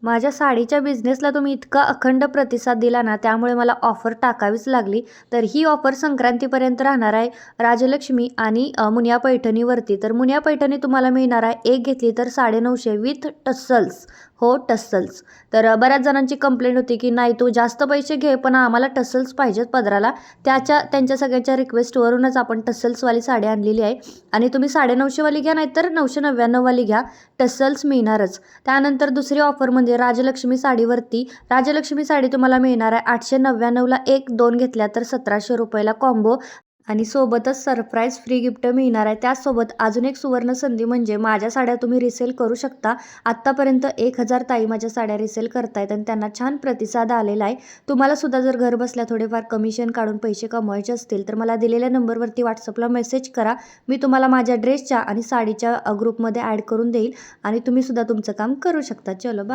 माझ्या साडीच्या बिझनेसला तुम्ही इतका अखंड प्रतिसाद दिला ना, त्यामुळे मला ऑफर टाकावीच लागली. तर ही ऑफर संक्रांतीपर्यंत राहणार आहे राजलक्ष्मी आणि मुनिया पैठणीवरती. तर मुनिया पैठणी तुम्हाला मिळणार आहे, एक घेतली तर 950 विथ टस्सल्स. हो, टस्सल्स. तर बऱ्याच जणांची कंप्लेंट होती की नाही तू जास्त पैसे घे, पण आम्हाला टस्सल्स पाहिजेत पदराला. त्यांच्या सगळ्यांच्या रिक्वेस्टवरूनच आपण टस्सल्सवाली साडी आणलेली आहे. आणि तुम्ही 950 वाली घ्या, नाहीतर 999 वाली घ्या, टस्सल्स मिळणारच. त्यानंतर दुसरी ऑफर म्हणजे राजलक्ष्मी साडीवरती. राजलक्ष्मी साडी तुम्हाला मिळणार आहे 899ला, एक दोन घेतल्या तर 1700 रुपयाला कॉम्बो. आणि सोबतच सरप्राईज फ्री गिफ्ट मिळणार आहे. त्याचसोबत अजून एक सुवर्ण संधी म्हणजे माझ्या साड्या तुम्ही रिसेल करू शकता. आत्तापर्यंत 1000 ताई माझ्या साड्या रिसेल करतायत आणि त्यांना छान प्रतिसाद आलेला आहे. तुम्हाला सुद्धा जर घर बसल्या थोडेफार कमिशन काढून पैसे कमवायचे असतील तर मला दिलेल्या नंबरवरती व्हॉट्सअपला मेसेज करा. मी तुम्हाला माझ्या ड्रेसच्या आणि साडीच्या ग्रुपमध्ये ॲड करून देईल आणि तुम्ही सुद्धा तुमचं काम करू शकता. चलो बाय.